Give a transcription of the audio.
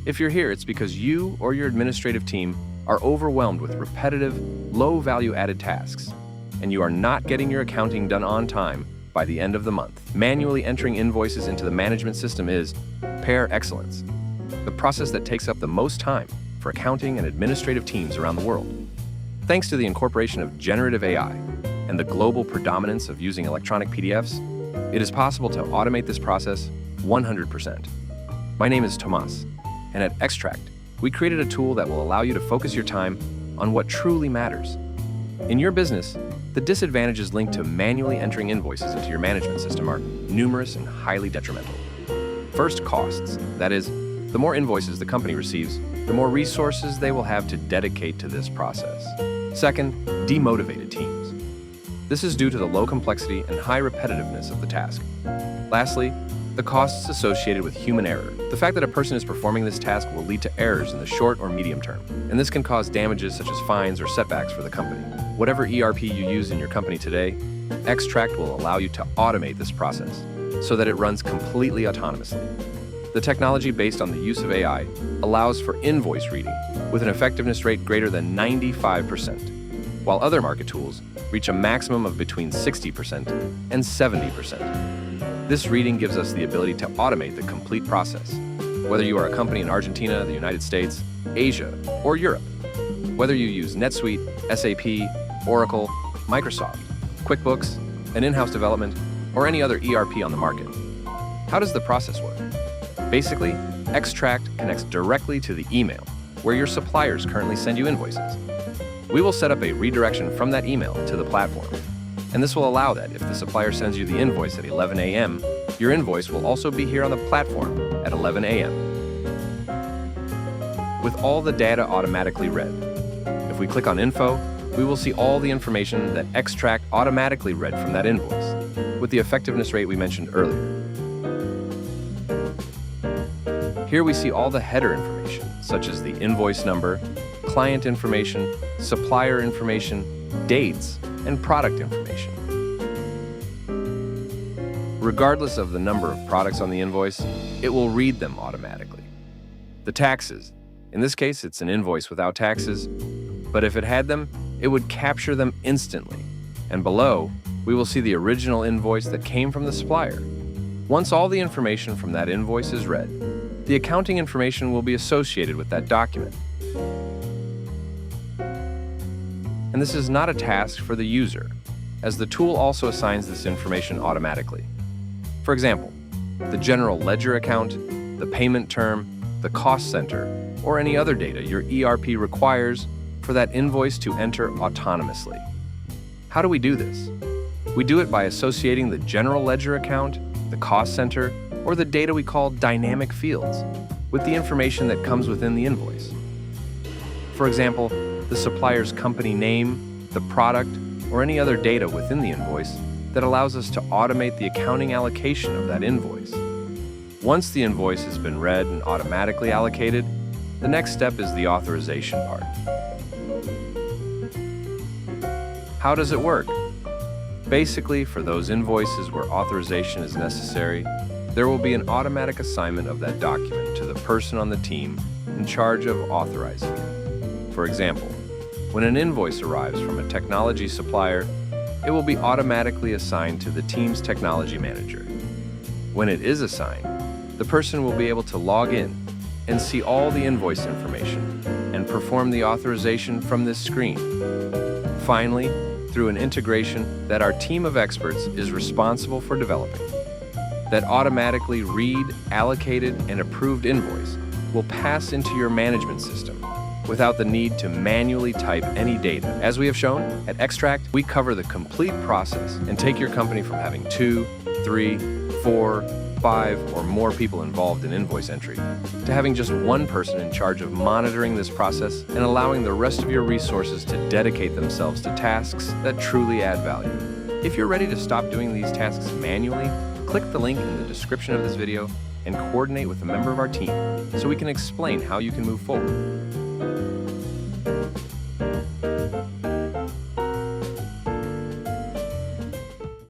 If you're here, it's because you or your administrative team are overwhelmed with repetitive, low-value-added tasks, and you are not getting your accounting done on time by the end of the month. Manually entering invoices into the management system is par excellence, the process that takes up the most time for accounting and administrative teams around the world. Thanks to the incorporation of generative AI and the global predominance of using electronic PDFs, it is possible to automate this process 100%. My name is Tomas, and at Xtract, we created a tool that will allow you to focus your time on what truly matters. In your business, the disadvantages linked to manually entering invoices into your management system are numerous and highly detrimental. First, costs. That is, the more invoices the company receives, the more resources they will have to dedicate to this process. Second, demotivated teams. This is due to the low complexity and high repetitiveness of the task. Lastly, the costs associated with human error. The fact that a person is performing this task will lead to errors in the short or medium term, and this can cause damages such as fines or setbacks for the company. Whatever ERP you use in your company today, Xtract will allow you to automate this process so that it runs completely autonomously. The technology based on the use of AI allows for invoice reading with an effectiveness rate greater than 95%, while other market tools reach a maximum of between 60% and 70%. This reading gives us the ability to automate the complete process, whether you are a company in Argentina, the United States, Asia, or Europe. Whether you use NetSuite, SAP, Oracle, Microsoft, QuickBooks, an in-house development, or any other ERP on the market. How does the process work? Basically, Xtract connects directly to the email where your suppliers currently send you invoices. We will set up a redirection from that email to the platform. And this will allow that if the supplier sends you the invoice at 11 a.m., your invoice will also be here on the platform at 11 a.m. with all the data automatically read. If we click on Info, we will see all the information that Xtract automatically read from that invoice, with the effectiveness rate we mentioned earlier. Here we see all the header information, such as the invoice number, client information, supplier information, dates, and product information. Regardless of the number of products on the invoice, it will read them automatically. The taxes. In this case, it's an invoice without taxes, but if it had them, it would capture them instantly. And below, we will see the original invoice that came from the supplier. Once all the information from that invoice is read, the accounting information will be associated with that document. And this is not a task for the user, as the tool also assigns this information automatically. For example, the general ledger account, the payment term, the cost center, or any other data your ERP requires for that invoice to enter autonomously. How do we do this? We do it by associating the general ledger account, the cost center, or the data we call dynamic fields with the information that comes within the invoice. For example, the supplier's company name, the product, or any other data within the invoice that allows us to automate the accounting allocation of that invoice. Once the invoice has been read and automatically allocated, the next step is the authorization part. How does it work? Basically, for those invoices where authorization is necessary, there will be an automatic assignment of that document to the person on the team in charge of authorizing it. For example, when an invoice arrives from a technology supplier, it will be automatically assigned to the team's technology manager. When it is assigned, the person will be able to log in and see all the invoice information and perform the authorization from this screen. Finally, through an integration that our team of experts is responsible for developing, that automatically read, allocated, and approved invoice will pass into your management system without the need to manually type any data. As we have shown, at Xtract, we cover the complete process and take your company from having 2, 3, 4, 5, or more people involved in invoice entry to having just one person in charge of monitoring this process and allowing the rest of your resources to dedicate themselves to tasks that truly add value. If you're ready to stop doing these tasks manually, click the link in the description of this video and coordinate with a member of our team so we can explain how you can move forward.